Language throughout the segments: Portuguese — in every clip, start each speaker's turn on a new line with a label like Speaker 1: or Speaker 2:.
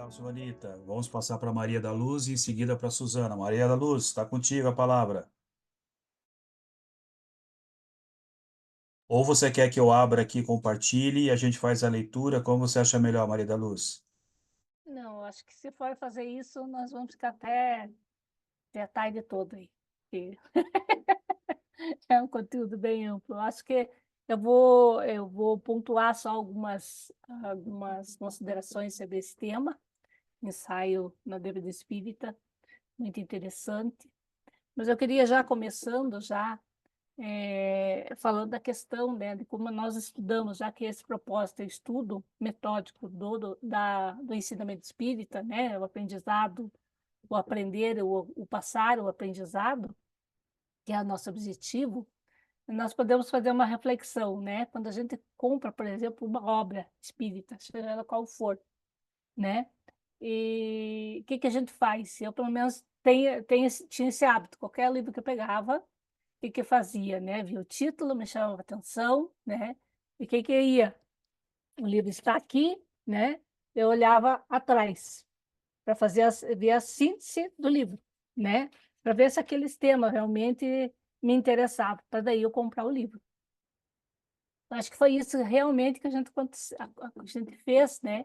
Speaker 1: Olá, Joanita. Vamos passar para Maria da Luz e em seguida para Suzana. Maria da Luz, está contigo a palavra. Ou você quer que eu abra aqui, compartilhe e a gente faz a leitura? Como você acha melhor, Maria da Luz?
Speaker 2: Não, acho que se for fazer isso, nós vamos ficar até a tarde toda aí. Porque é um conteúdo bem amplo. Eu acho que eu vou pontuar só algumas considerações sobre esse tema, ensaio na Bíblia Espírita, muito interessante. Mas eu queria já começando, falando da questão, né, de como nós estudamos, já que esse propósito é estudo metódico do ensinamento espírita, né, o aprendizado, o aprender, o passar, o aprendizado, que é o nosso objetivo, nós podemos fazer uma reflexão, né? Quando a gente compra, por exemplo, uma obra espírita, seja ela qual for, né? E o que que a gente faz? Eu, pelo menos, tinha esse hábito. Qualquer livro que eu pegava, o que que eu fazia, né? Via o título, me chamava a atenção, né? E o que que eu ia? O livro está aqui, né? Eu olhava atrás para ver a síntese do livro, né? Para ver se aqueles temas realmente me interessavam, para daí eu comprar o livro. Acho que foi isso realmente que a gente fez, né?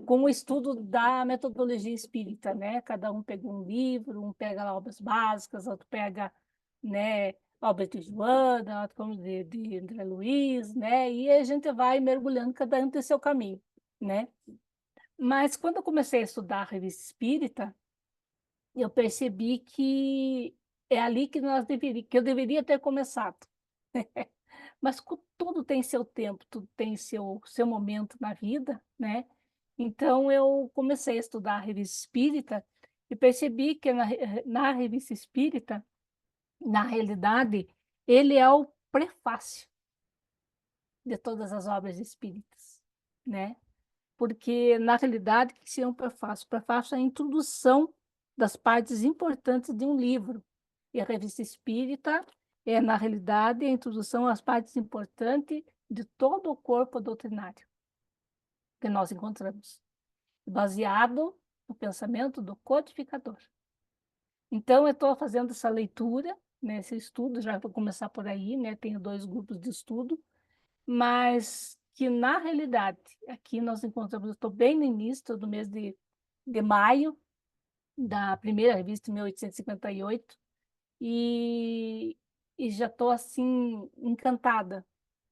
Speaker 2: Com o estudo da metodologia espírita, né? Cada um pegou um livro, um pega lá obras básicas, outro pega, né, obras de Joana, outro como de André Luiz, né? E a gente vai mergulhando, cada um tem seu caminho, né? Mas quando eu comecei a estudar a revista espírita, eu percebi que é ali que eu deveria ter começado. Mas tudo tem seu tempo, tudo tem seu momento na vida, né? Então eu comecei a estudar a revista espírita e percebi que na revista espírita, na realidade, ele é o prefácio de todas as obras espíritas, né? Porque na realidade, o que seria um prefácio? O prefácio é a introdução das partes importantes de um livro. E a revista espírita é, na realidade, a introdução às partes importantes de todo o corpo doutrinário que nós encontramos, baseado no pensamento do codificador. Então, eu estou fazendo essa leitura, né, esse estudo, já vou começar por aí, né, tenho dois grupos de estudo, mas que, na realidade, aqui nós encontramos, eu estou bem no início do mês de maio, da primeira revista, em 1858, e já estou assim encantada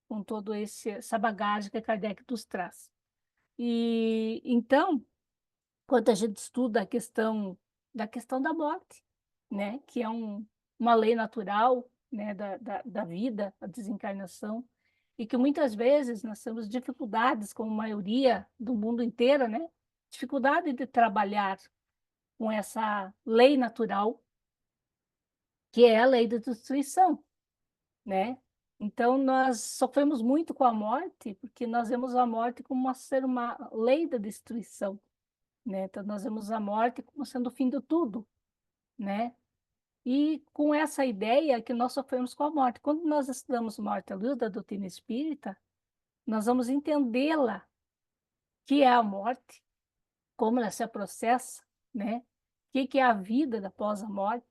Speaker 2: com todo essa bagagem que Kardec nos traz. E então, quando a gente estuda a questão da morte, né, que é uma lei natural, né, da vida, a desencarnação, e que muitas vezes nós temos dificuldades, como a maioria do mundo inteiro, né, dificuldade de trabalhar com essa lei natural, que é a lei da destruição, né? Então, nós sofremos muito com a morte, porque nós vemos a morte como ser uma lei da destruição, né? Então, nós vemos a morte como sendo o fim de tudo, né? E com essa ideia que nós sofremos com a morte. Quando nós estudamos morte à luz da doutrina espírita, nós vamos entendê-la, que é a morte, como ela se processa, né? O que é a vida após a morte.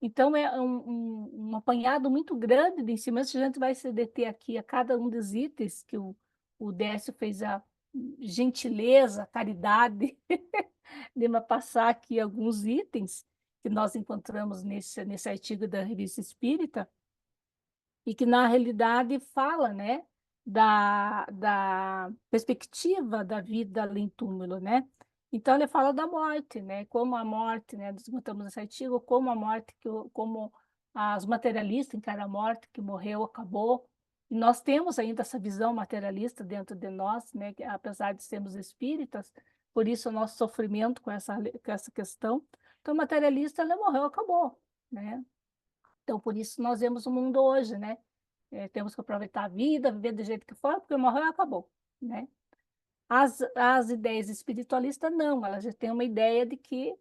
Speaker 2: Então, é um apanhado muito grande de ensinamentos. A gente vai se deter aqui a cada um dos itens que o Décio fez a gentileza, a caridade de me passar aqui alguns itens que nós encontramos nesse artigo da Revista Espírita e que, na realidade, fala, né, da perspectiva da vida além túmulo, né? Então, ele fala da morte, né? Como a morte, né? Nós contamos nesse artigo, como a morte, como os materialistas encaram a morte, que morreu, acabou. E nós temos ainda essa visão materialista dentro de nós, né? Que, apesar de sermos espíritas, por isso o nosso sofrimento com essa questão. Então, o materialista, ele morreu, acabou, né? Então, por isso nós vemos o mundo hoje, né? Temos que aproveitar a vida, viver do jeito que for, porque morreu e acabou, né? As ideias espiritualistas, não, elas já têm uma ideia de que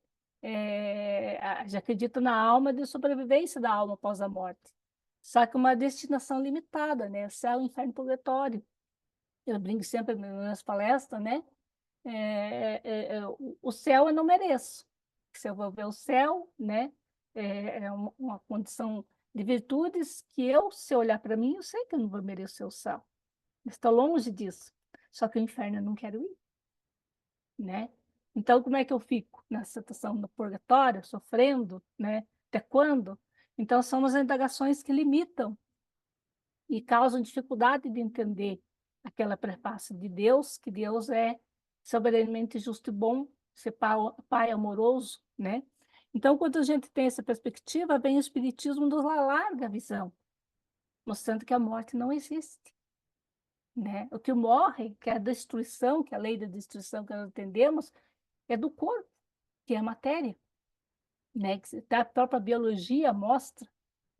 Speaker 2: já acreditam na alma, de sobrevivência da alma após a morte. Só que uma destinação limitada, né? Céu, inferno, purgatório. Eu brinco sempre nas minhas palestras, né? o céu eu não mereço. Se eu vou ver o céu, né, é uma condição de virtudes que eu, se eu olhar para mim, eu sei que eu não vou merecer o céu. Estou longe disso. Só que o inferno eu não quero ir, né? Então, como é que eu fico nessa situação no purgatório, sofrendo, né? Até quando? Então, são as indagações que limitam e causam dificuldade de entender aquela prefácio de Deus, que Deus é soberanamente justo e bom, ser pai amoroso, né? Então, quando a gente tem essa perspectiva, vem o Espiritismo nos alarga a visão, mostrando que a morte não existe, né? O que morre, que é a destruição, que é a lei da destruição que nós entendemos, é do corpo, que é a matéria, né? Que a própria biologia mostra,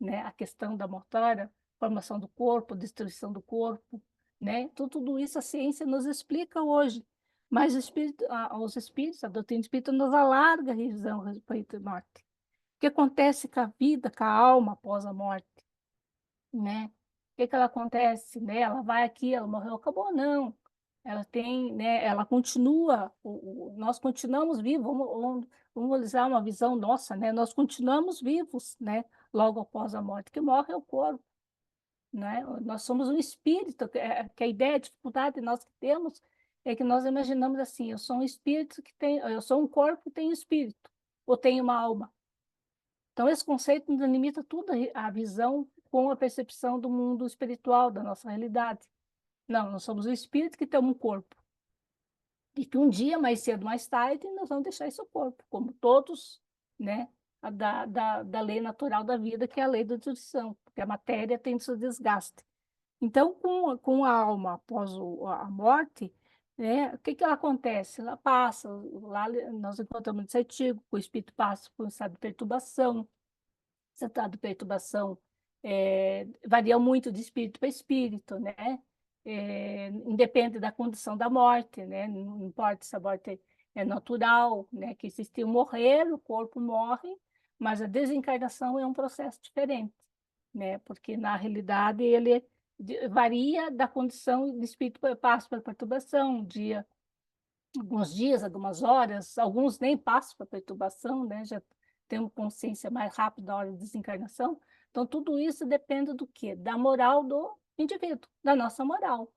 Speaker 2: né? A questão da mortalha, formação do corpo, destruição do corpo, né? Então, tudo isso a ciência nos explica hoje, mas os espíritos, a doutrina espírita nos alarga a visão a respeito da morte. O que acontece com a vida, com a alma após a morte, né? O que ela acontece, né? Ela vai aqui, ela morreu, acabou, não. Ela tem, né? Ela continua, nós continuamos vivos, vamos usar uma visão nossa, né? Nós continuamos vivos, né? Logo após a morte, que morre é o corpo, né? Nós somos um espírito, que a ideia, a dificuldade nós que temos é que nós imaginamos assim, eu sou um espírito que tem, eu sou um corpo que tem espírito, ou tenho uma alma. Então, esse conceito nos limita tudo a visão com a percepção do mundo espiritual, da nossa realidade. Não, nós somos o espírito que tem um corpo. E que um dia, mais cedo, mais tarde, nós vamos deixar esse corpo, como todos, né, da lei natural da vida, que é a lei da destruição, porque a matéria tem seu desgaste. Então, com a alma após a morte, né, o que ela acontece? Ela passa, lá nós encontramos esse artigo, o espírito passa por um estado de perturbação. Esse estado de perturbação varia muito de espírito para espírito, né? Independe da condição da morte, né? Não importa se a morte é natural, né? Que existe o morrer, o corpo morre, mas a desencarnação é um processo diferente, né? Porque na realidade ele varia da condição de espírito, passa pela perturbação, um dia, alguns dias, algumas horas, alguns nem passam por perturbação, né? Já temos consciência mais rápida da hora de desencarnação. Então, tudo isso depende do quê? Da moral do indivíduo, da nossa moral,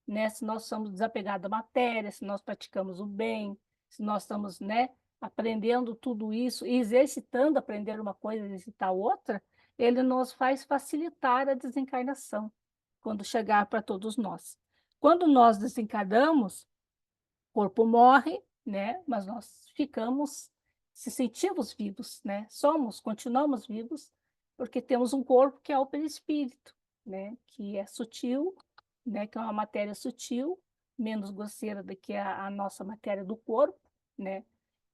Speaker 2: né? Se nós somos desapegados da matéria, se nós praticamos o bem, se nós estamos, né, aprendendo tudo isso e exercitando, aprender uma coisa, exercitar outra, ele nos faz facilitar a desencarnação, quando chegar para todos nós. Quando nós desencarnamos, corpo morre, né? Mas nós ficamos, se sentimos vivos, né? Somos, continuamos vivos, porque temos um corpo que é o perispírito, né? Que é sutil, né? Que é uma matéria sutil, menos grosseira do que a nossa matéria do corpo, né?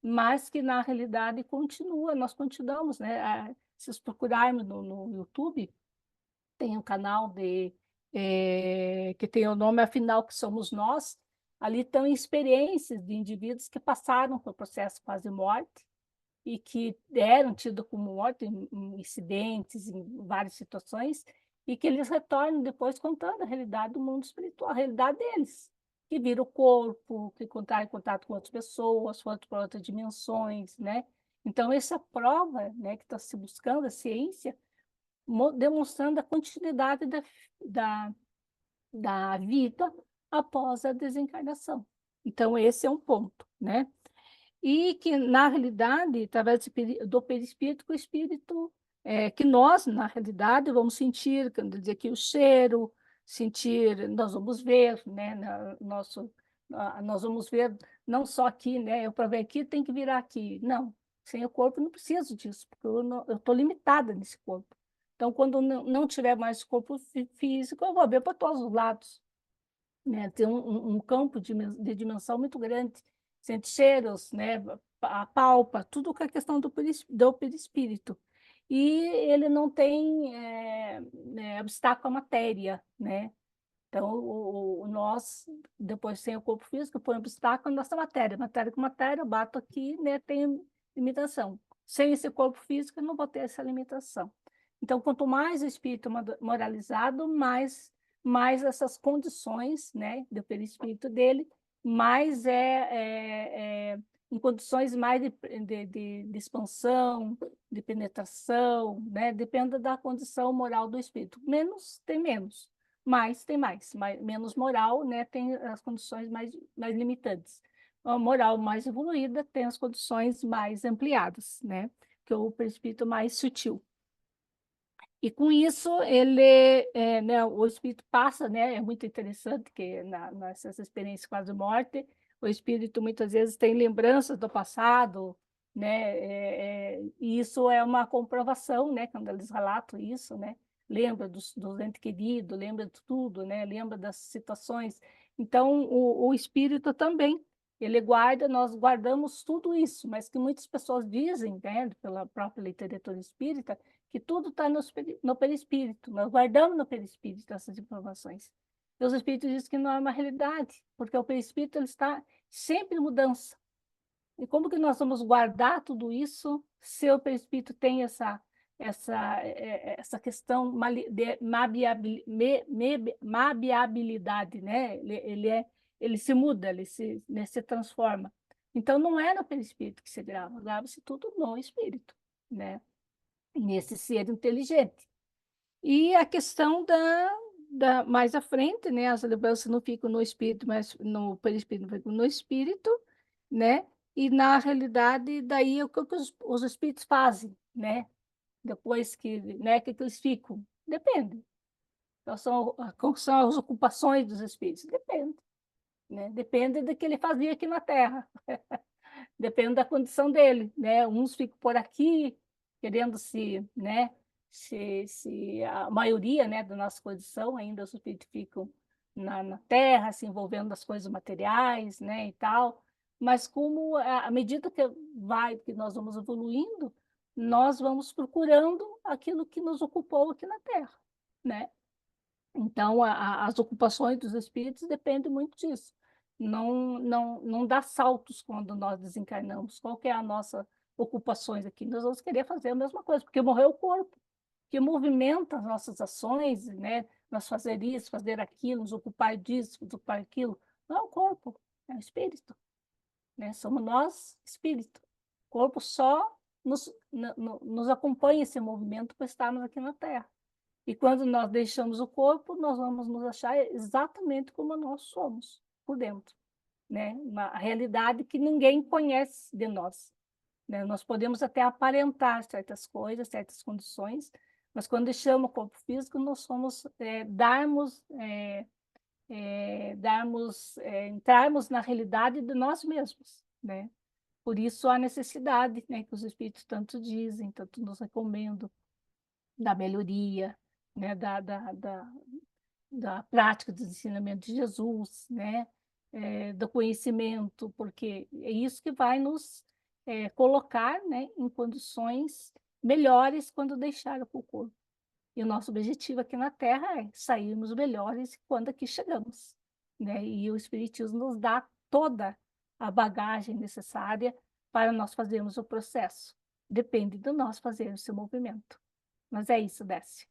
Speaker 2: Mas que na realidade continua, nós continuamos, né? Se vocês procurarmos no YouTube, tem um canal que tem o nome Afinal que Somos Nós. Ali estão experiências de indivíduos que passaram por processo quase morte e que eram tidos como morte em incidentes, em várias situações, e que eles retornam depois contando a realidade do mundo espiritual, a realidade deles, que viram o corpo, que encontraram em contato com outras pessoas, foram para outras dimensões, né? Então, essa prova, né, que está se buscando, a ciência, demonstrando a continuidade da, da vida após a desencarnação. Então, esse é um ponto, né? E que, na realidade, através do perispírito, que o espírito, que nós, na realidade, vamos sentir, quando dizer aqui, o cheiro, sentir, nós vamos ver, né? Nós vamos ver, não só aqui, né? Eu para ver aqui, tem que virar aqui. Não, sem o corpo, eu não preciso disso, porque eu estou limitada nesse corpo. Então, quando não tiver mais corpo físico, eu vou ver para todos os lados, né? Tem um campo de dimensão muito grande, sente cheiros, né? Apalpa, tudo com a questão do perispírito. E ele não tem obstáculo à matéria, né? Então, nós, depois sem o corpo físico, põe obstáculo na nossa matéria. Matéria com matéria, eu bato aqui, né? Tem limitação. Sem esse corpo físico, eu não vou ter essa limitação. Então, quanto mais o espírito moralizado, mais essas condições, né, do perispírito dele mais em condições mais de expansão, de penetração, né? Depende da condição moral do espírito. Menos tem menos, mais tem mais. Menos moral, né? Tem as condições mais limitantes. A moral mais evoluída tem as condições mais ampliadas, né? Que é o perispírito mais sutil. E com isso, né, o espírito passa, né, é muito interessante que nessas experiências quase morte, o espírito muitas vezes tem lembranças do passado, né, e isso é uma comprovação, né, quando eles relatam isso, né, lembra dos entes queridos, lembra de tudo, né, lembra das situações. Então, o espírito também, ele guarda, nós guardamos tudo isso, mas que muitas pessoas dizem, né, pela própria literatura espírita, que tudo está no perispírito, nós guardamos no perispírito essas informações. E os espíritos dizem que não é uma realidade, porque o perispírito ele está sempre em mudança. E como que nós vamos guardar tudo isso se o perispírito tem essa questão de mabiabilidade, né? Ele se muda, né, se transforma. Então, não é no perispírito que se grava, grava-se tudo no espírito, né? Nesse ser inteligente. E a questão mais à frente, né? As lembranças não ficam no espírito, mas no perispírito, não ficam no espírito, né? E na realidade, daí o que os espíritos fazem, né? Depois que, né, que eles ficam? Depende. Então, quais são as ocupações dos espíritos? Depende, né? Depende do que ele fazia aqui na Terra. Depende da condição dele, né? Uns ficam por aqui querendo né? Se a maioria, né, da nossa condição ainda os espíritos ficam na Terra, se envolvendo nas coisas materiais, né, e tal. Mas como à medida que nós vamos evoluindo, nós vamos procurando aquilo que nos ocupou aqui na Terra, né? Então, as ocupações dos espíritos dependem muito disso. Não dá saltos quando nós desencarnamos. Qual que é a nossa ocupações aqui? Nós vamos querer fazer a mesma coisa, porque morreu o corpo, que movimenta as nossas ações, né? Nós fazer isso, fazer aquilo, nos ocupar disso, nos ocupar aquilo. Não é o corpo, é o espírito, né? Somos nós, espírito. O corpo só nos acompanha esse movimento para estarmos aqui na Terra. E quando nós deixamos o corpo, nós vamos nos achar exatamente como nós somos, por dentro, né? Uma realidade que ninguém conhece de nós, né? Nós podemos até aparentar certas coisas, certas condições, mas quando deixamos o corpo físico, nós somos entrarmos na realidade de nós mesmos, né? Por isso a necessidade, né, que os espíritos tanto dizem, tanto nos recomendam, da melhoria, né, da prática dos ensinamentos de Jesus, né, do conhecimento, porque é isso que vai nos colocar, né, em condições melhores quando deixar o corpo. E o nosso objetivo aqui na Terra é sairmos melhores quando aqui chegamos, né? E o Espiritismo nos dá toda a bagagem necessária para nós fazermos o processo. Depende de nós fazermos esse movimento. Mas é isso, Décio.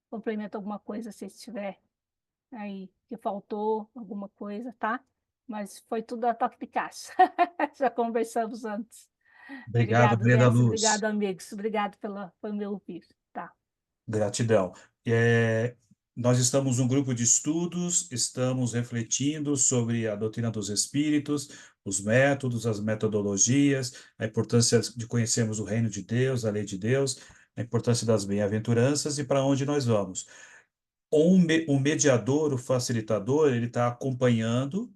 Speaker 2: Complementa alguma coisa se estiver aí que faltou alguma coisa, tá? Mas foi tudo a toque de caixa. Já conversamos antes.
Speaker 1: Obrigado,
Speaker 2: Obrigado,
Speaker 1: Brenda
Speaker 2: Décio.
Speaker 1: Luz.
Speaker 2: Obrigado, amigos. Obrigado por me ouvir. Tá.
Speaker 1: Gratidão. É, nós estamos um grupo de estudos, estamos refletindo sobre a doutrina dos espíritos, os métodos, as metodologias, a importância de conhecermos o reino de Deus, a lei de Deus, a importância das bem-aventuranças e para onde nós vamos. O mediador, o facilitador, ele está acompanhando,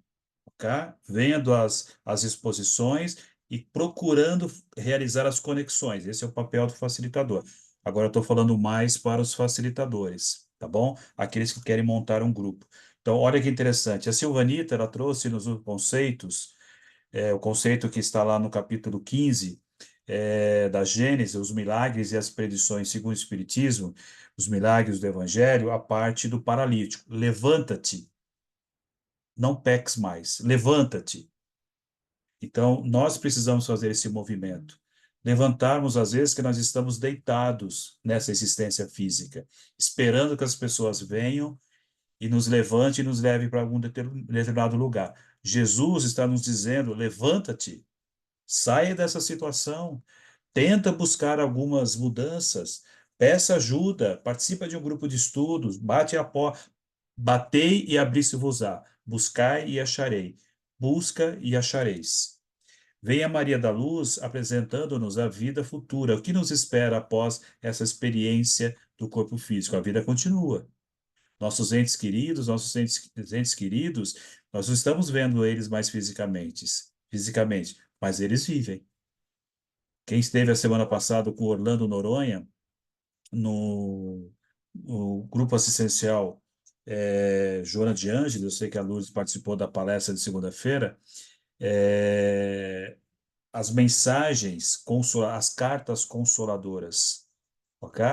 Speaker 1: tá? Vendo as exposições e procurando realizar as conexões. Esse é o papel do facilitador. Agora eu estou falando mais para os facilitadores, tá bom? Aqueles que querem montar um grupo. Então, olha que interessante. A Silvanita, ela trouxe nos conceitos, o conceito que está lá no capítulo 15, da Gênesis, os milagres e as predições segundo o Espiritismo, os milagres do Evangelho, a parte do paralítico. Levanta-te, não peques mais. Levanta-te. Então, nós precisamos fazer esse movimento. Levantarmos, às vezes, que nós estamos deitados nessa existência física, esperando que as pessoas venham e nos levante e nos leve para algum determinado lugar. Jesus está nos dizendo: levanta-te, saia dessa situação, tenta buscar algumas mudanças, peça ajuda, participa de um grupo de estudos, bate a porta, batei e abri-se-vos-á, buscai e acharei, busca e achareis. Vem a Maria da Luz apresentando-nos a vida futura, o que nos espera após essa experiência do corpo físico. A vida continua. Nossos entes queridos, nós não estamos vendo eles mais fisicamente, mas eles vivem. Quem esteve a semana passada com Orlando Noronha, no, no grupo assistencial Joana de Ângeles, eu sei que a Luz participou da palestra de segunda-feira, é, as mensagens, as cartas consoladoras, ok?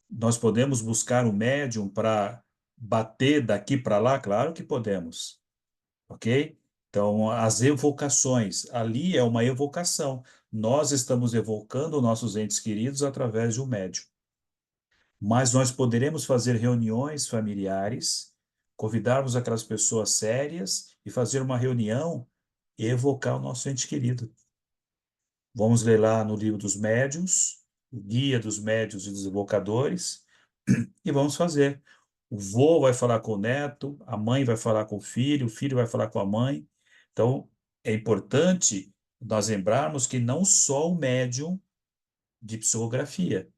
Speaker 1: Nós podemos buscar um médium para bater daqui para lá? Claro que podemos, ok? Então, as evocações, ali é uma evocação. Nós estamos evocando nossos entes queridos através de um médium. Mas nós poderemos fazer reuniões familiares, convidarmos aquelas pessoas sérias e fazer uma reunião e evocar o nosso ente querido. Vamos ler lá no livro dos médiuns, o guia dos médiuns e dos evocadores, e vamos fazer. O vô vai falar com o neto, a mãe vai falar com o filho vai falar com a mãe. Então, é importante nós lembrarmos que não só o médium de psicografia,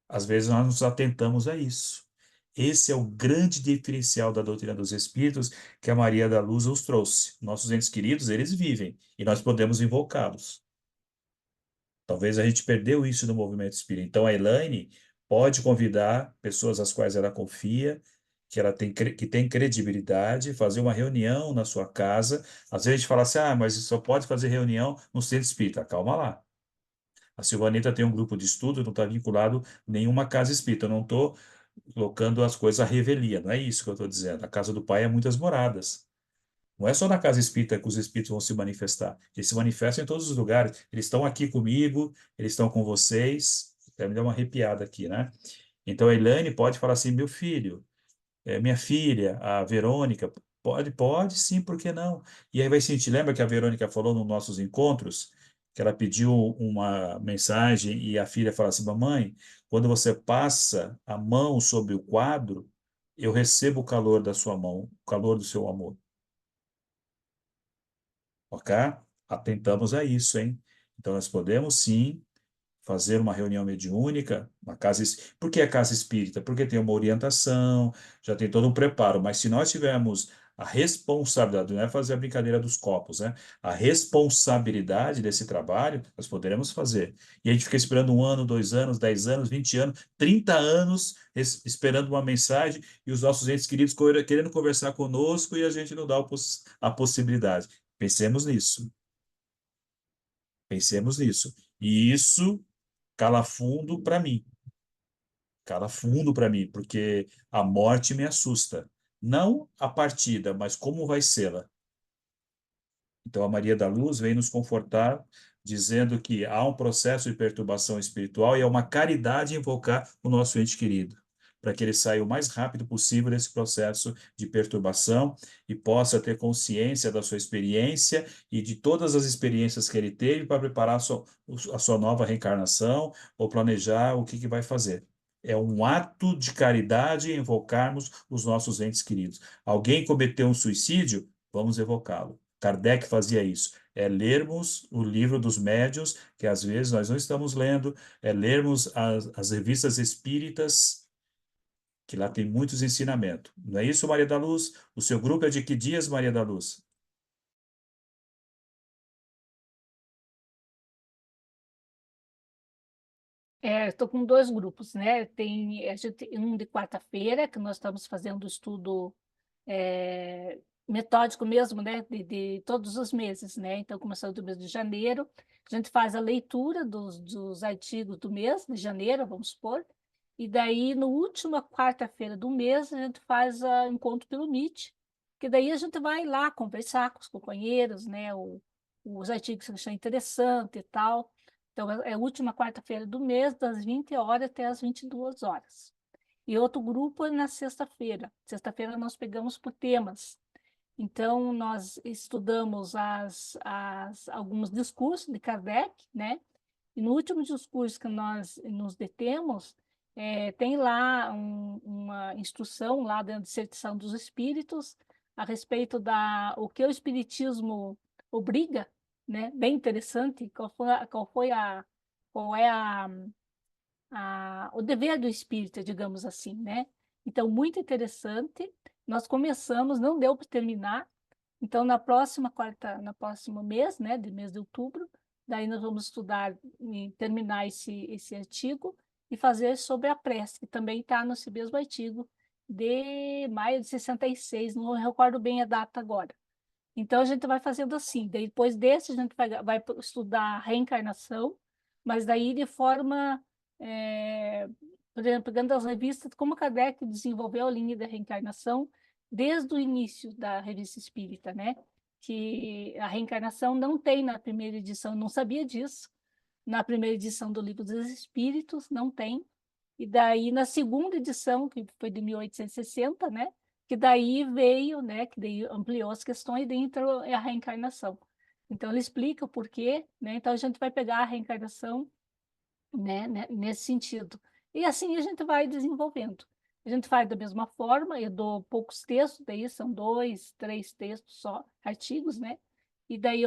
Speaker 1: às vezes nós nos atentamos a isso. Esse é o grande diferencial da doutrina dos espíritos que a Maria da Luz nos trouxe. Nossos entes queridos, eles vivem e nós podemos invocá-los. Talvez a gente perdeu isso no movimento espírita. Então, a Elaine pode convidar pessoas às quais ela confia, que tem credibilidade, fazer uma reunião na sua casa. Às vezes a gente fala assim, mas só pode fazer reunião no centro espírita. Calma lá. A Silvanita tem um grupo de estudo, não está vinculado a nenhuma casa espírita. Eu não estou colocando as coisas à revelia, não é isso que eu estou dizendo. A casa do Pai é muitas moradas. Não é só na casa espírita que os espíritos vão se manifestar. Eles se manifestam em todos os lugares. Eles estão aqui comigo, eles estão com vocês. Até me deu uma arrepiada aqui, né? Então a Elaine pode falar assim: meu filho, minha filha, a Verônica, pode sim, por que não? E aí vai sentir, lembra que a Verônica falou nos nossos encontros, que ela pediu uma mensagem e a filha fala assim: mamãe, quando você passa a mão sobre o quadro, eu recebo o calor da sua mão, o calor do seu amor. Ok? Atentamos a isso, hein? Então, nós podemos sim fazer uma reunião mediúnica na casa. Por que a casa espírita? Porque tem uma orientação, já tem todo um preparo. Mas se nós tivermos a responsabilidade, não é fazer a brincadeira dos copos, né? A responsabilidade desse trabalho, nós poderemos fazer. E a gente fica esperando 1 ano, 2 anos, 10 anos, 20 anos, 30 anos esperando uma mensagem e os nossos entes queridos querendo conversar conosco e a gente não dá a possibilidade. Pensemos nisso. Pensemos nisso. E isso cala fundo para mim. Cala fundo para mim, porque a morte me assusta. Não a partida, mas como vai ser. Então, a Maria da Luz vem nos confortar, dizendo que há um processo de perturbação espiritual e é uma caridade invocar o nosso ente querido, para que ele saia o mais rápido possível desse processo de perturbação e possa ter consciência da sua experiência e de todas as experiências que ele teve para preparar a sua nova reencarnação ou planejar o que vai fazer. É um ato de caridade invocarmos os nossos entes queridos. Alguém cometeu um suicídio? Vamos evocá-lo. Kardec fazia isso. É lermos o livro dos médiuns, que às vezes nós não estamos lendo, é lermos as revistas espíritas, que lá tem muitos ensinamentos. Não é isso, Maria da Luz? O seu grupo é de que dias, Maria da Luz?
Speaker 2: Estou com dois grupos, né? Tem um de quarta-feira, que nós estamos fazendo estudo metódico mesmo, né? De todos os meses, né? Então, começando do mês de janeiro, a gente faz a leitura dos artigos do mês de janeiro, vamos supor, e daí, no última quarta-feira do mês, a gente faz o encontro pelo Meet, que daí a gente vai lá conversar com os companheiros, né? Os artigos que acham interessante e tal. Então, é a última quarta-feira do mês, das 20 horas até as 22 horas. E outro grupo é na sexta-feira. Sexta-feira nós pegamos por temas. Então, nós estudamos alguns discursos de Kardec, né? E no último discurso que nós nos detemos, tem lá uma instrução lá da dissertação dos espíritos a respeito o que o espiritismo obriga, né? Bem interessante. Qual é o dever do espírita, digamos assim, né? Então, muito interessante. Nós começamos, não deu para terminar. Então, no próximo mês, né, de mês de outubro, daí nós vamos estudar e terminar esse artigo e fazer sobre a prece, que também está nesse mesmo artigo de maio de 66, não recordo bem a data agora. Então, a gente vai fazendo assim. Daí, depois desse, a gente vai estudar a reencarnação, mas daí de forma, eh, por exemplo, pegando as revistas, como Kardec desenvolveu a linha da reencarnação desde o início da Revista Espírita, né? Que a reencarnação não tem na primeira edição, eu não sabia disso. Na primeira edição do Livro dos Espíritos, não tem. E daí, na segunda edição, que foi de 1860, né? Que daí veio, né? Que daí ampliou as questões e daí entrou a reencarnação. Então, ele explica o porquê, né? Então, a gente vai pegar a reencarnação, né, nesse sentido. E assim a gente vai desenvolvendo. A gente faz da mesma forma, eu dou poucos textos, daí são 2, 3 textos só, artigos, né? E daí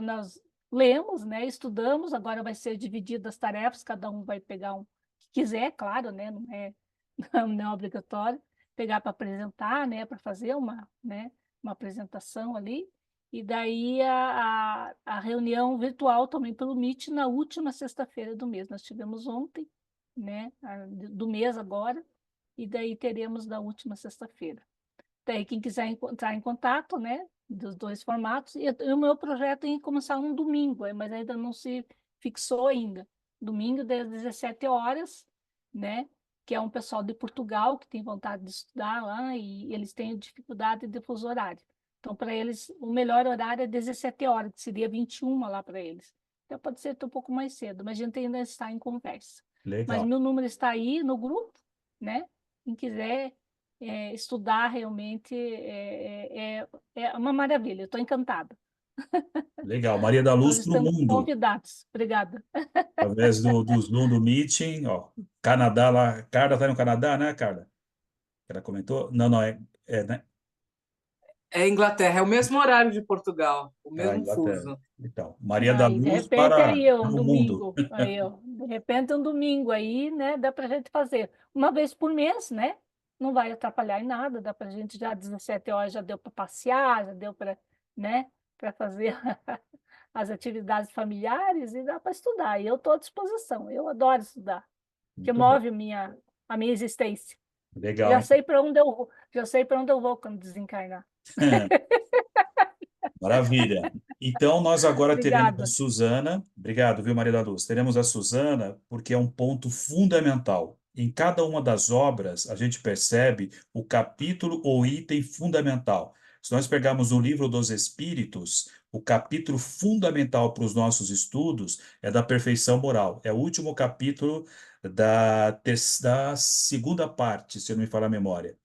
Speaker 2: nós lemos, né, estudamos, agora vai ser dividido as tarefas, cada um vai pegar um que quiser, claro, né, não é obrigatório, pegar para apresentar, né, para fazer uma apresentação ali, e daí a reunião virtual também pelo Meet na última sexta-feira do mês. Nós tivemos ontem, né, do mês agora, e daí teremos na última sexta-feira. Daí quem quiser entrar em contato, né, dos dois formatos, e o meu projeto ia começar um domingo, mas ainda não se fixou ainda. Domingo das 17 horas, né, que é um pessoal de Portugal que tem vontade de estudar lá e eles têm dificuldade de fuso horário. Então, para eles, o melhor horário é 17 horas, que seria 21 lá para eles. Então, pode ser um pouco mais cedo, mas a gente ainda está em conversa. Mas
Speaker 1: Legal.
Speaker 2: meu número está aí no grupo, né? Quem quiser estudar realmente é uma maravilha. Eu estou encantada.
Speaker 1: Legal. Maria da
Speaker 2: Nós
Speaker 1: Luz para o
Speaker 2: estamos
Speaker 1: mundo,
Speaker 2: convidados. Obrigada.
Speaker 1: através do Zoom do Meeting, ó. Canadá lá. Carla está no Canadá, né, Carla? Ela comentou? Não, não, né?
Speaker 3: É Inglaterra, é o mesmo horário de Portugal, o
Speaker 1: É,
Speaker 3: mesmo
Speaker 1: Inglaterra.
Speaker 3: fuso.
Speaker 1: Então, Maria da
Speaker 2: Aí, de
Speaker 1: Luz
Speaker 2: repente, aí,
Speaker 1: para
Speaker 2: um
Speaker 1: o mundo.
Speaker 2: domingo, aí, ó, de repente, um domingo aí, né, dá para a gente fazer uma vez por mês, né? Não vai atrapalhar em nada, dá para a gente já às 17 horas já deu para passear, já deu para, né, para fazer as atividades familiares e dá para estudar. E eu estou à disposição, eu adoro estudar, que
Speaker 1: Muito bom.
Speaker 2: move a minha existência.
Speaker 1: Legal,
Speaker 2: Já
Speaker 1: hein?
Speaker 2: sei para onde eu vou, já sei para onde eu vou quando desencarnar.
Speaker 1: Maravilha. Então, nós agora teremos a
Speaker 2: Obrigada.
Speaker 1: Suzana. Obrigado, viu, Maria da Luz? Teremos a Suzana porque é um ponto fundamental. Em cada uma das obras, a gente percebe o capítulo ou item fundamental. Se nós pegarmos o Livro dos Espíritos, o capítulo fundamental para os nossos estudos é da perfeição moral. É o último capítulo da segunda parte, se eu não me falha a memória.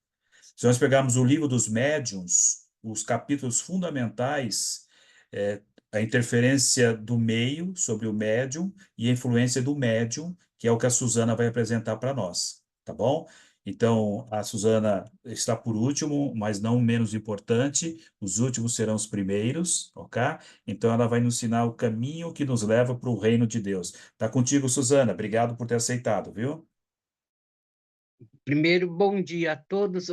Speaker 1: Se nós pegarmos o livro dos médiuns, os capítulos fundamentais, é a interferência do meio sobre o médium e a influência do médium, que é o que a Suzana vai apresentar para nós, tá bom? Então, a Suzana está por último, mas não menos importante, os últimos serão os primeiros, ok? Então, ela vai nos ensinar o caminho que nos leva para o reino de Deus. Tá contigo, Suzana. Obrigado por ter aceitado, viu?
Speaker 4: Primeiro, bom dia a todos.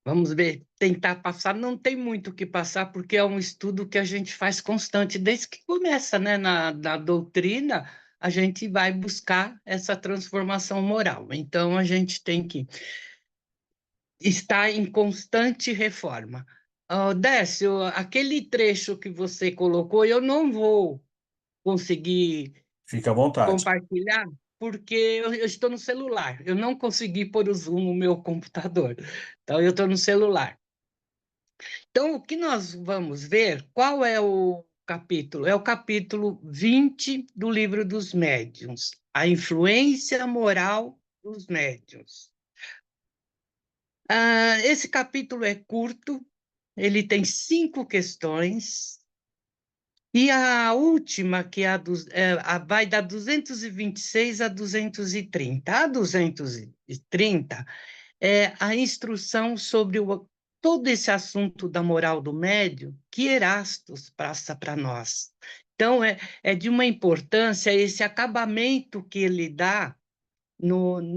Speaker 4: Vamos ver, tentar passar. Não tem muito o que passar, porque é um estudo que a gente faz constante, desde que começa, né? Na doutrina, a gente vai buscar essa transformação moral. Então, a gente tem que estar em constante reforma. Décio, aquele trecho que você colocou, eu não vou conseguir
Speaker 1: Fica à vontade.
Speaker 4: compartilhar, porque eu estou no celular. Eu não consegui pôr o Zoom no meu computador. Então, eu estou no celular. Então, o que nós vamos ver, qual é o capítulo? É o capítulo 20 do Livro dos Médiuns, a influência moral dos médiuns. Esse capítulo é curto, ele tem 5 questões, e a última, que é vai da 226 a 230. A 230 é a instrução sobre todo esse assunto da moral do médium que Erastos passa para nós. Então, é de uma importância esse acabamento que ele dá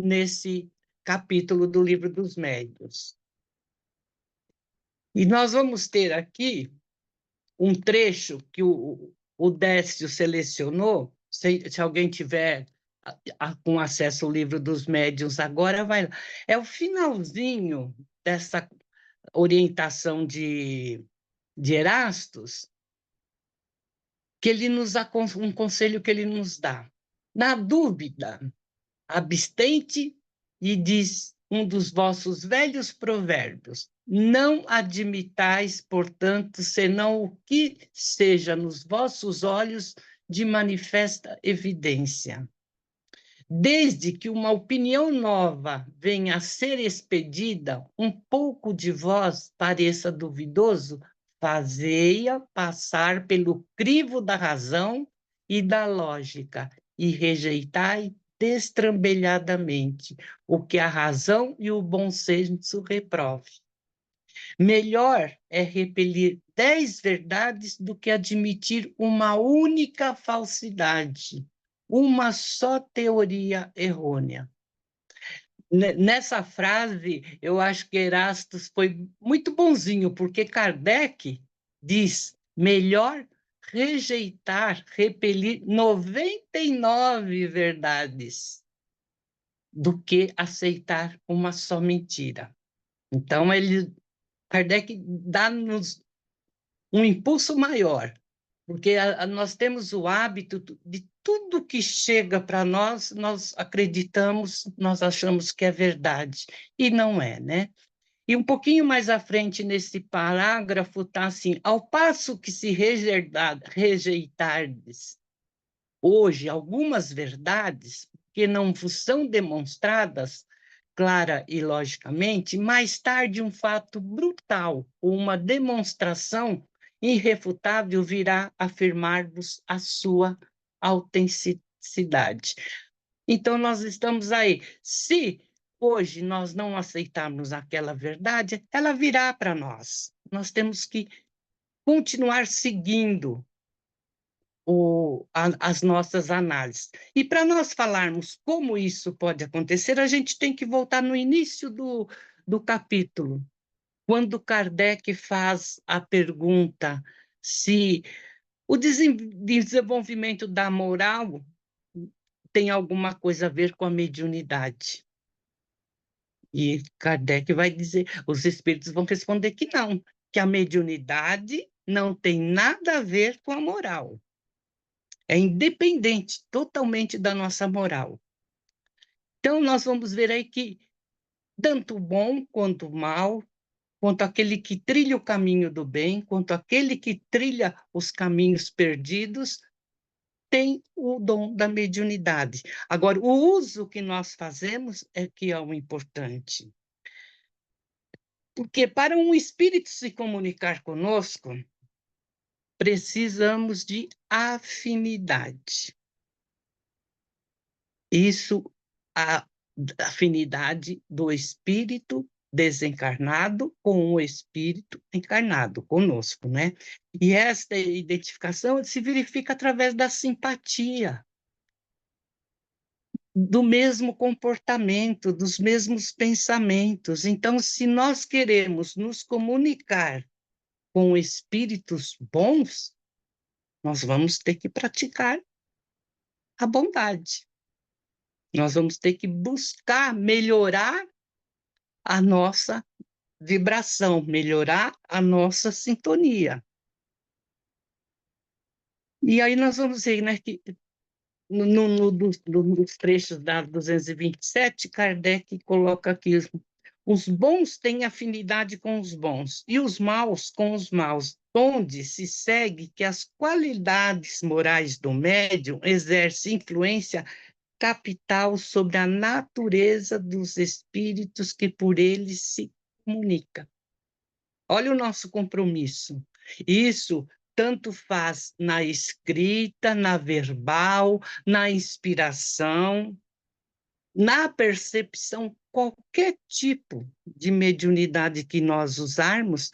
Speaker 4: nesse capítulo do Livro dos Médiuns. E nós vamos ter aqui um trecho que o Décio selecionou. Se alguém tiver com acesso ao Livro dos Médiuns agora, vai lá. É o finalzinho dessa orientação de Erastos, que ele nos um conselho que ele nos dá. Na dúvida, abstente, e diz um dos vossos velhos provérbios: não admitais, portanto, senão o que seja nos vossos olhos de manifesta evidência. Desde que uma opinião nova venha a ser expedida, um pouco de vós pareça duvidoso, fazei-a passar pelo crivo da razão e da lógica, e rejeitai destrambelhadamente o que a razão e o bom senso reprove. Melhor é repelir 10 verdades do que admitir uma única falsidade, uma só teoria errônea. Nessa frase, eu acho que Erastos foi muito bonzinho, porque Kardec diz: melhor rejeitar, repelir 99 verdades do que aceitar uma só mentira. Então, Kardec dá-nos um impulso maior, porque nós temos o hábito de tudo que chega para nós, nós acreditamos, nós achamos que é verdade, e não é, né? E um pouquinho mais à frente, nesse parágrafo, está assim: ao passo que se rejeitardes hoje algumas verdades que não vos são demonstradas clara e logicamente, mais tarde um fato brutal, uma demonstração irrefutável virá afirmar-vos a sua autenticidade. Então, nós estamos aí. Se hoje nós não aceitarmos aquela verdade, ela virá para nós. Nós temos que continuar seguindo as nossas análises. E para nós falarmos como isso pode acontecer, a gente tem que voltar no início do capítulo, quando Kardec faz a pergunta se o desenvolvimento da moral tem alguma coisa a ver com a mediunidade. E Kardec vai dizer, os espíritos vão responder que não, que a mediunidade não tem nada a ver com a moral. É independente totalmente da nossa moral. Então, nós vamos ver aí que tanto o bom quanto o mal, quanto aquele que trilha o caminho do bem, quanto aquele que trilha os caminhos perdidos, tem o dom da mediunidade. Agora, o uso que nós fazemos é que é o importante. Porque para um espírito se comunicar conosco, precisamos de afinidade. Isso, a afinidade do espírito desencarnado com o espírito encarnado conosco, né? E esta identificação se verifica através da simpatia, do mesmo comportamento, dos mesmos pensamentos. Então, se nós queremos nos comunicar com espíritos bons, nós vamos ter que praticar a bondade. Nós vamos ter que buscar melhorar a nossa vibração, melhorar a nossa sintonia. E aí nós vamos ver, né, que nos trechos da 227, Kardec coloca aqui: os bons têm afinidade com os bons e os maus com os maus, onde se segue que as qualidades morais do médium exercem influência capital sobre a natureza dos espíritos que por eles se comunica. Olha o nosso compromisso. Isso tanto faz na escrita, na verbal, na inspiração, na percepção, qualquer tipo de mediunidade que nós usarmos,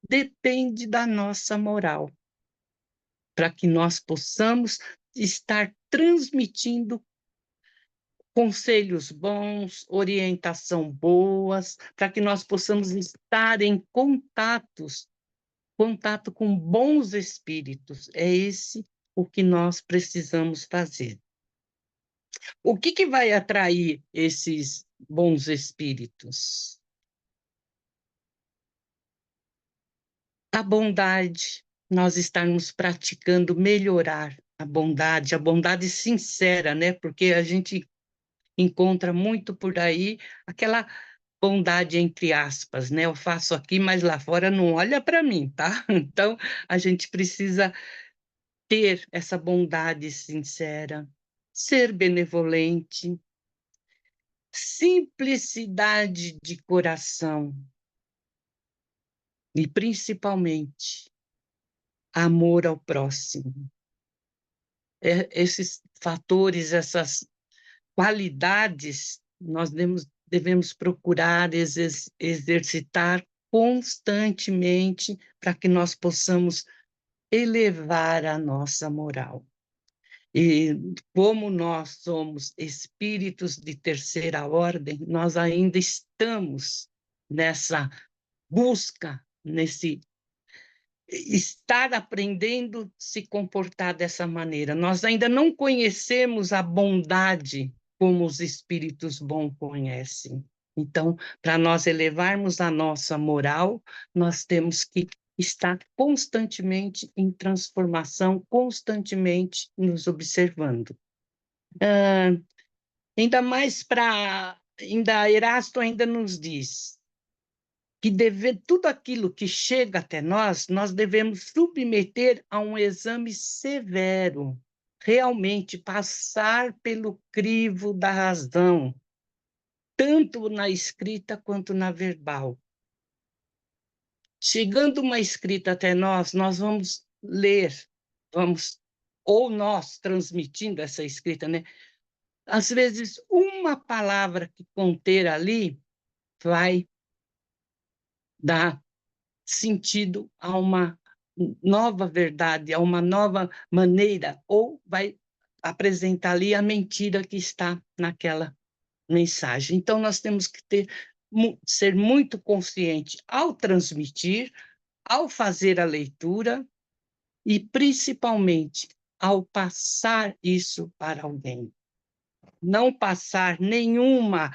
Speaker 4: depende da nossa moral, para que nós possamos estar transmitindo conselhos bons, orientação boas, para que nós possamos estar em contato com bons espíritos. É esse o que nós precisamos fazer. O que vai atrair esses bons espíritos? A bondade, nós estarmos praticando melhorar a bondade sincera, né? Porque a gente encontra muito por aí aquela bondade entre aspas, né? Eu faço aqui, mas lá fora não olha para mim, tá? Então, a gente precisa ter essa bondade sincera, ser benevolente, simplicidade de coração e, principalmente, amor ao próximo. Esses fatores, essas qualidades, nós devemos procurar exercitar constantemente para que nós possamos elevar a nossa moral. E como nós somos espíritos de terceira ordem, nós ainda estamos nessa busca, nesse estar aprendendo a se comportar dessa maneira. Nós ainda não conhecemos a bondade como os espíritos bons conhecem. Então, para nós elevarmos a nossa moral, nós temos que estar constantemente em transformação, constantemente nos observando. Ainda mais ainda Erasto ainda nos diz que tudo aquilo que chega até nós devemos submeter a um exame severo, realmente passar pelo crivo da razão, tanto na escrita quanto na verbal. Chegando uma escrita até nós vamos ler, ou nós transmitindo essa escrita, né? Às vezes, uma palavra que conter ali vai dar sentido a uma nova verdade, a uma nova maneira, ou vai apresentar ali a mentira que está naquela mensagem. Então, nós temos que ser muito consciente ao transmitir, ao fazer a leitura e, principalmente, ao passar isso para alguém. Não passar nenhuma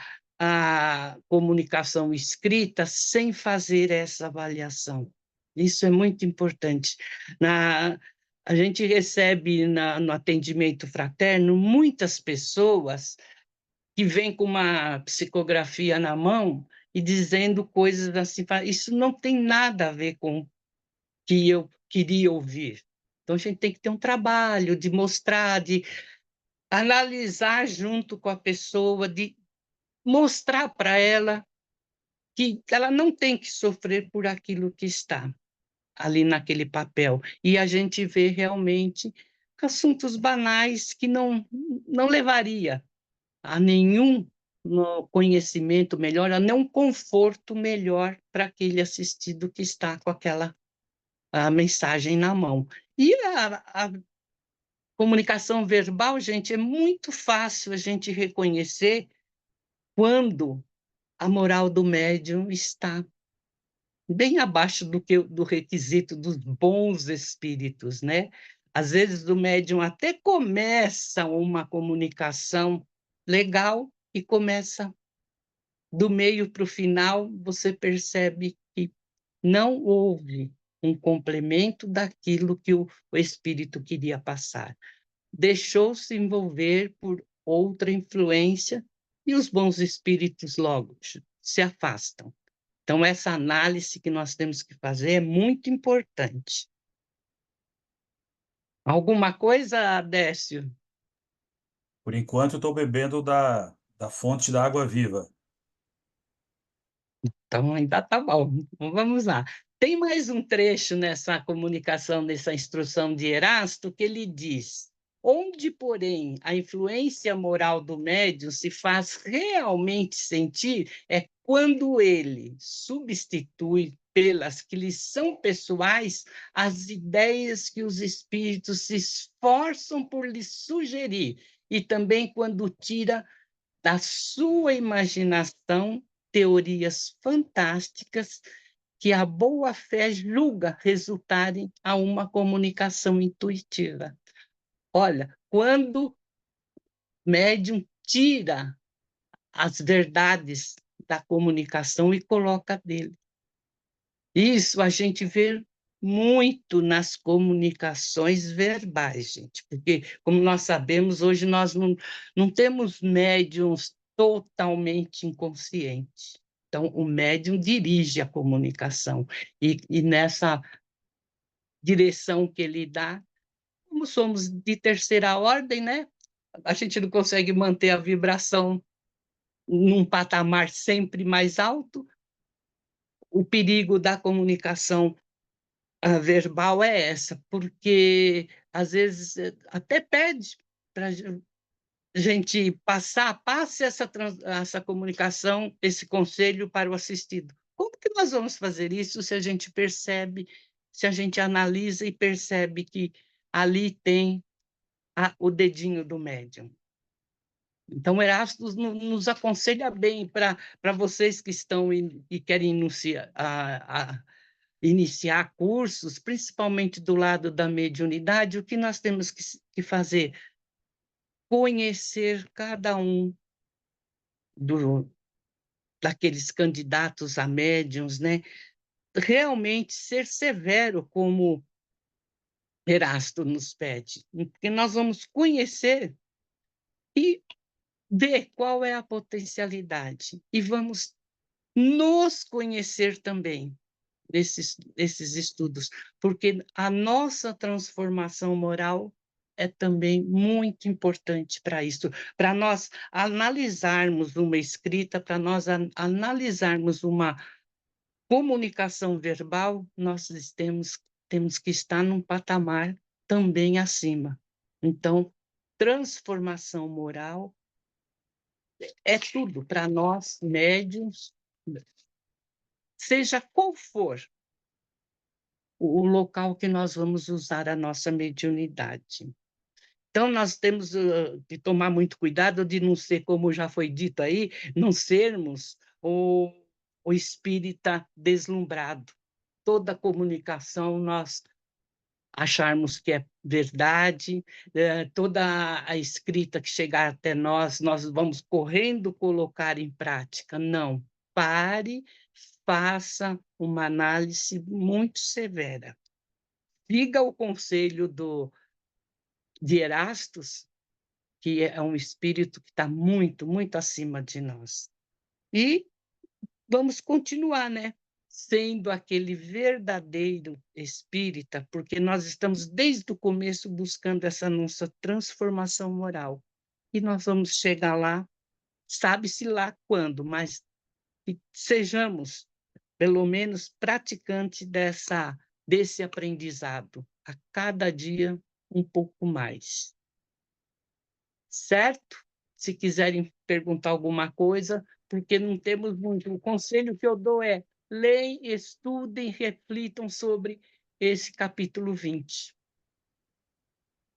Speaker 4: comunicação escrita sem fazer essa avaliação. Isso é muito importante. A gente recebe no atendimento fraterno muitas pessoas que vêm com uma psicografia na mão e dizendo coisas assim, isso não tem nada a ver com o que eu queria ouvir. Então, a gente tem que ter um trabalho de mostrar, de analisar junto com a pessoa, de mostrar para ela que ela não tem que sofrer por aquilo que está ali naquele papel. E a gente vê realmente assuntos banais que não levaria a nenhum conhecimento melhor, a nenhum conforto melhor para aquele assistido que está com aquela a mensagem na mão. E a comunicação verbal, gente, é muito fácil a gente reconhecer quando a moral do médium está bem abaixo do requisito dos bons espíritos, né? Às vezes o médium até começa uma comunicação legal e começa do meio para o final, você percebe que não houve um complemento daquilo que o espírito queria passar. Deixou-se envolver por outra influência e os bons espíritos logo se afastam. Então, essa análise que nós temos que fazer é muito importante. Alguma coisa, Décio?
Speaker 1: Por enquanto, estou bebendo da fonte da água viva.
Speaker 4: Então, ainda está bom. Então, vamos lá. Tem mais um trecho nessa comunicação, nessa instrução de Erasto, que ele diz: onde, porém, a influência moral do médium se faz realmente sentir é quando ele substitui pelas que lhe são pessoais as ideias que os espíritos se esforçam por lhe sugerir, e também quando tira da sua imaginação teorias fantásticas que a boa-fé julga resultarem a uma comunicação intuitiva. Olha, quando o médium tira as verdades da comunicação e coloca dele. Isso a gente vê muito nas comunicações verbais, gente, porque, como nós sabemos, hoje nós não temos médiums totalmente inconscientes. Então, o médium dirige a comunicação, e nessa direção que ele dá, como somos de terceira ordem, né? A gente não consegue manter a vibração num patamar sempre mais alto. O perigo da comunicação a verbal é essa, porque às vezes até pede para a gente passe essa comunicação, esse conselho para o assistido. Como que nós vamos fazer isso se a gente percebe, se a gente analisa e percebe que ali tem o dedinho do médium? Então, Erasmus nos aconselha bem para vocês que estão e querem iniciar cursos, principalmente do lado da mediunidade. O que nós temos que fazer? Conhecer cada um daqueles candidatos a médiuns, né? Realmente ser severo, como Erasto nos pede, porque nós vamos conhecer e ver qual é a potencialidade, e vamos nos conhecer também nesses estudos, porque a nossa transformação moral é também muito importante para isso, para nós analisarmos uma escrita, para nós analisarmos uma comunicação verbal, nós temos que estar num patamar também acima. Então, transformação moral é tudo para nós, médiuns, seja qual for o local que nós vamos usar a nossa mediunidade. Então, nós temos que tomar muito cuidado de não ser, como já foi dito aí, não sermos o espírita deslumbrado. Toda comunicação nós acharmos que é verdade, toda a escrita que chegar até nós vamos correndo colocar em prática. Não, pare, faça uma análise muito severa. Siga o conselho de Erastus, que é um espírito que está muito, muito acima de nós. E vamos continuar, né? Sendo aquele verdadeiro espírita, porque nós estamos desde o começo buscando essa nossa transformação moral. E nós vamos chegar lá, sabe-se lá quando, mas que sejamos, pelo menos, praticantes desse aprendizado, a cada dia um pouco mais. Certo? Se quiserem perguntar alguma coisa, porque não temos muito. O conselho que eu dou é: leem, estudem, reflitam sobre esse capítulo 20.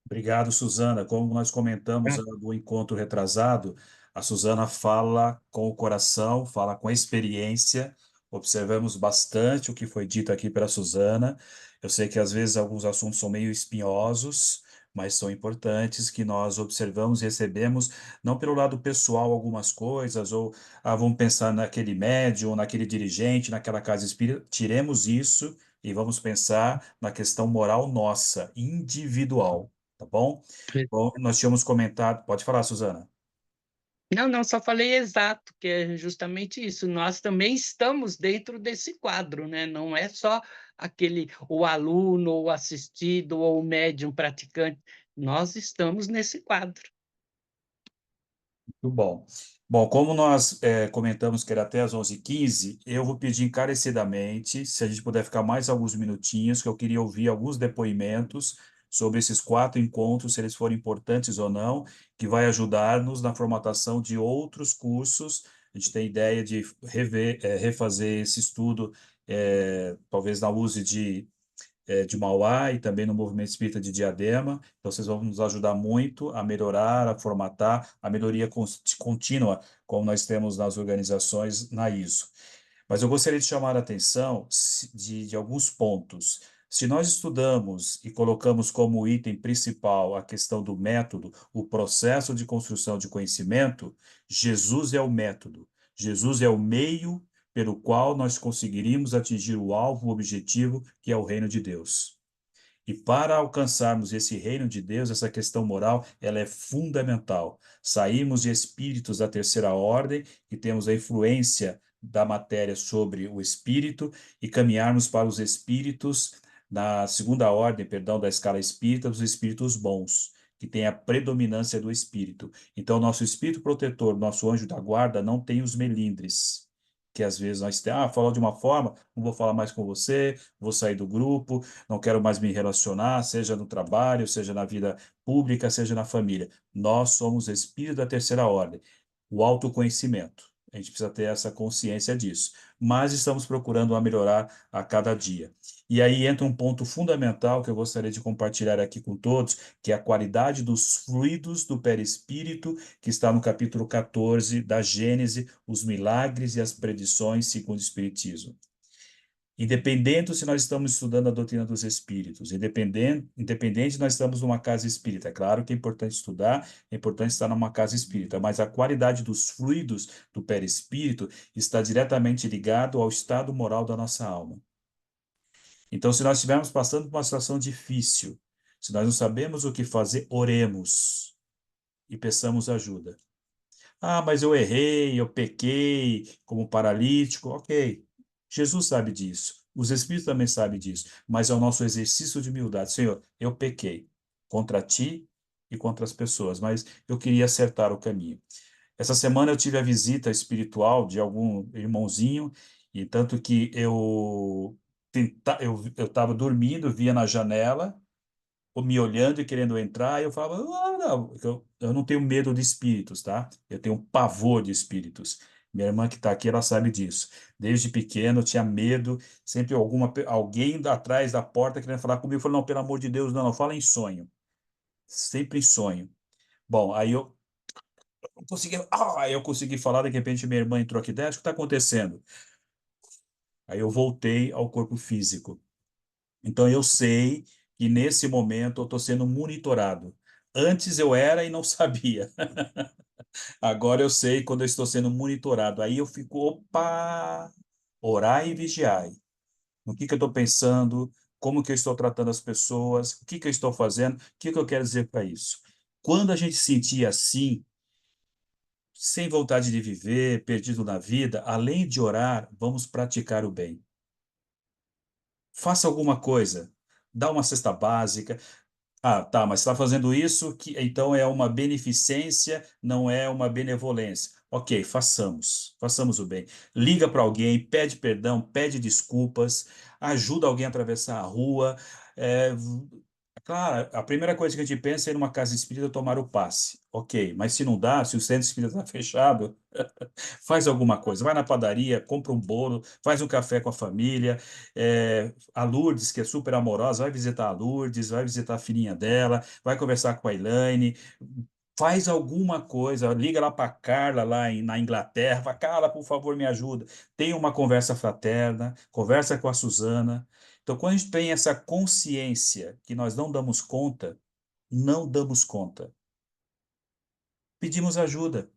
Speaker 1: Obrigado, Suzana. Como nós comentamos do encontro retrasado, a Suzana fala com o coração, fala com a experiência. Observamos bastante o que foi dito aqui pela Suzana. Eu sei que às vezes alguns assuntos são meio espinhosos, mas são importantes que nós observamos e recebemos, não pelo lado pessoal algumas coisas, ou vamos pensar naquele médium, naquele dirigente, naquela casa espírita. Tiremos isso e vamos pensar na questão moral nossa, individual. Tá bom? Bom, nós tínhamos comentado. Pode falar, Suzana.
Speaker 4: Não, não, só falei exato, que é justamente isso. Nós também estamos dentro desse quadro, né? Não é só o aluno, ou o assistido, ou o médium praticante. Nós estamos nesse quadro.
Speaker 1: Muito bom. Bom, como nós comentamos que era até às 11h15, eu vou pedir encarecidamente, se a gente puder ficar mais alguns minutinhos, que eu queria ouvir alguns depoimentos sobre esses 4 encontros, se eles foram importantes ou não, que vai ajudar-nos na formatação de outros cursos. A gente tem ideia de refazer esse estudo, talvez na USE de Mauá e também no Movimento Espírita de Diadema. Então, vocês vão nos ajudar muito a melhorar, a formatar, a melhoria contínua, como nós temos nas organizações na ISO. Mas eu gostaria de chamar a atenção de alguns pontos. Se nós estudamos e colocamos como item principal a questão do método, o processo de construção de conhecimento, Jesus é o método, Jesus é o meio pelo qual nós conseguiríamos atingir o alvo, o objetivo, que é o reino de Deus. E para alcançarmos esse reino de Deus, essa questão moral, ela é fundamental. Saímos de espíritos da terceira ordem, que temos a influência da matéria sobre o espírito, e caminharmos para os espíritos na segunda ordem, perdão, da escala espírita, dos espíritos bons, que tem a predominância do espírito. Então, nosso espírito protetor, nosso anjo da guarda, não tem os melindres. Que às vezes nós temos, falou de uma forma, não vou falar mais com você, vou sair do grupo, não quero mais me relacionar, seja no trabalho, seja na vida pública, seja na família. Nós somos espíritos da terceira ordem, o autoconhecimento. A gente precisa ter essa consciência disso. Mas estamos procurando a melhorar a cada dia. E aí entra um ponto fundamental que eu gostaria de compartilhar aqui com todos, que é a qualidade dos fluidos do perispírito, que está no capítulo 14 da Gênese, os milagres e as predições segundo o Espiritismo. Independente se nós estamos estudando a doutrina dos espíritos, independente se nós estamos numa casa espírita, é claro que é importante estudar, é importante estar numa casa espírita, mas a qualidade dos fluidos do perispírito está diretamente ligado ao estado moral da nossa alma. Então, se nós estivermos passando por uma situação difícil, se nós não sabemos o que fazer, oremos e peçamos ajuda. Ah, mas eu errei, eu pequei como paralítico. Ok, Jesus sabe disso. Os Espíritos também sabem disso. Mas é o nosso exercício de humildade. Senhor, eu pequei contra ti e contra as pessoas, mas eu queria acertar o caminho. Essa semana eu tive a visita espiritual de algum irmãozinho, e tanto que eu estava dormindo, via na janela, me olhando e querendo entrar, e eu falava, não, eu não tenho medo de espíritos, tá? Eu tenho um pavor de espíritos. Minha irmã que está aqui, ela sabe disso. Desde pequeno eu tinha medo, sempre alguém atrás da porta querendo falar comigo, eu falei, não, pelo amor de Deus, não, não, fala em sonho. Sempre em sonho. Bom, aí eu consegui falar, de repente minha irmã entrou aqui dentro, o que está acontecendo? Aí eu voltei ao corpo físico. Então eu sei que nesse momento eu estou sendo monitorado. Antes eu era e não sabia. Agora eu sei quando eu estou sendo monitorado. Aí eu fico, opa, orai e vigiai. No que eu estou pensando, como que eu estou tratando as pessoas, o que eu estou fazendo, o que eu quero dizer para isso. Quando a gente se sentir assim, sem vontade de viver, perdido na vida, além de orar, vamos praticar o bem. Faça alguma coisa. Dá uma cesta básica. Ah, tá, mas está fazendo isso, que então é uma beneficência, não é uma benevolência. Ok, façamos o bem. Liga para alguém, pede perdão, pede desculpas, ajuda alguém a atravessar a rua. É, claro, a primeira coisa que a gente pensa é ir numa casa espírita tomar o passe. Ok, mas se não dá, se o centro espírita está fechado, faz alguma coisa. Vai na padaria, compra um bolo, faz um café com a família. A Lourdes, que é super amorosa, vai visitar a Lourdes, vai visitar a filhinha dela, vai conversar com a Elaine. Faz alguma coisa, liga lá para Carla, na Inglaterra, fala, Carla, por favor, me ajuda. Tem uma conversa fraterna, conversa com a Suzana. Então, quando a gente tem essa consciência que nós não damos conta, não damos conta. Pedimos ajuda.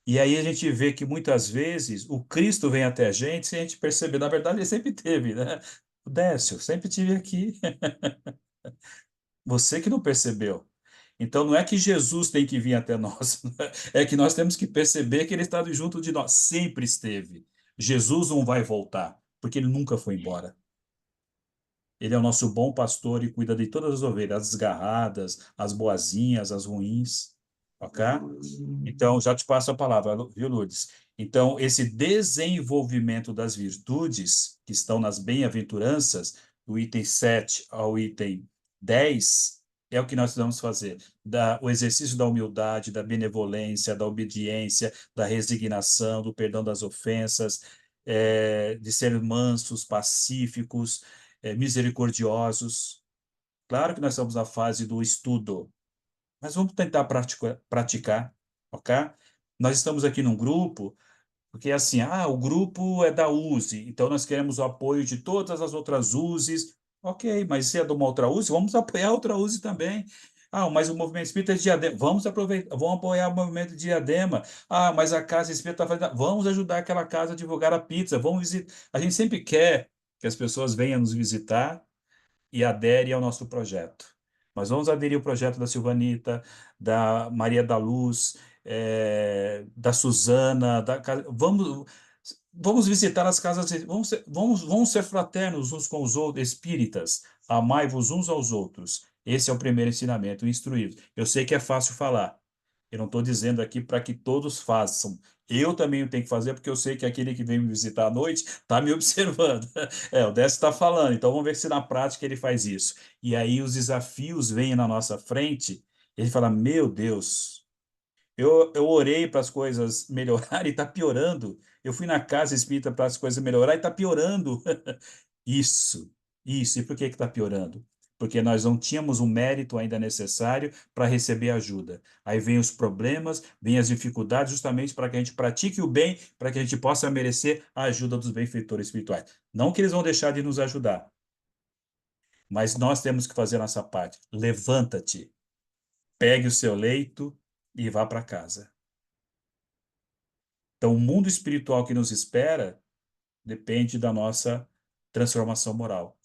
Speaker 1: E aí a gente vê que muitas vezes o Cristo vem até a gente sem a gente perceber. Na verdade, ele sempre teve, né? O Décio, sempre tive aqui. Você que não percebeu. Então não é que Jesus tem que vir até nós, é que nós temos que perceber que ele está junto de nós. Sempre esteve. Jesus não vai voltar, porque ele nunca foi embora. Ele é o nosso bom pastor e cuida de todas as ovelhas, as desgarradas, as boazinhas, as ruins. ok? Então, já te passo a palavra, viu, Lourdes? Então, esse desenvolvimento das virtudes que estão nas bem-aventuranças, do item 7 ao item 10, é o que nós vamos fazer. O exercício da humildade, da benevolência, da obediência, da resignação, do perdão das ofensas, de ser mansos, pacíficos, misericordiosos. Claro que nós estamos na fase do estudo, mas vamos tentar praticar, ok? Nós estamos aqui num grupo, porque assim, o grupo é da USE, então nós queremos o apoio de todas as outras USEs. Ok, mas se é de uma outra USE, vamos apoiar outra USE também. Mas o movimento espírita é de Diadema, vamos aproveitar, vamos apoiar o movimento de Diadema. Mas a casa espírita está fazendo, vamos ajudar aquela casa a divulgar a pizza, vamos visitar. A gente sempre quer que as pessoas venham nos visitar e adere ao nosso projeto. Nós vamos aderir ao projeto da Silvanita, da Maria da Luz, da Suzana, vamos visitar as casas, vamos ser fraternos uns com os outros, espíritas, amai-vos uns aos outros. Esse é o primeiro ensinamento, instruí-vos. Eu sei que é fácil falar. Eu não estou dizendo aqui para que todos façam. Eu também tenho que fazer, porque eu sei que aquele que vem me visitar à noite está me observando. O Décio está falando, então vamos ver se na prática ele faz isso. E aí os desafios vêm na nossa frente, e ele fala: Meu Deus, eu orei para as coisas melhorarem e está piorando. Eu fui na casa espírita para as coisas melhorarem e está piorando. Isso, isso. E por que está piorando? Porque nós não tínhamos o mérito ainda necessário para receber ajuda. Aí vem os problemas, vem as dificuldades, justamente para que a gente pratique o bem, para que a gente possa merecer a ajuda dos benfeitores espirituais. Não que eles vão deixar de nos ajudar, mas nós temos que fazer a nossa parte. Levanta-te, pegue o seu leito e vá para casa. Então, o mundo espiritual que nos espera depende da nossa transformação moral.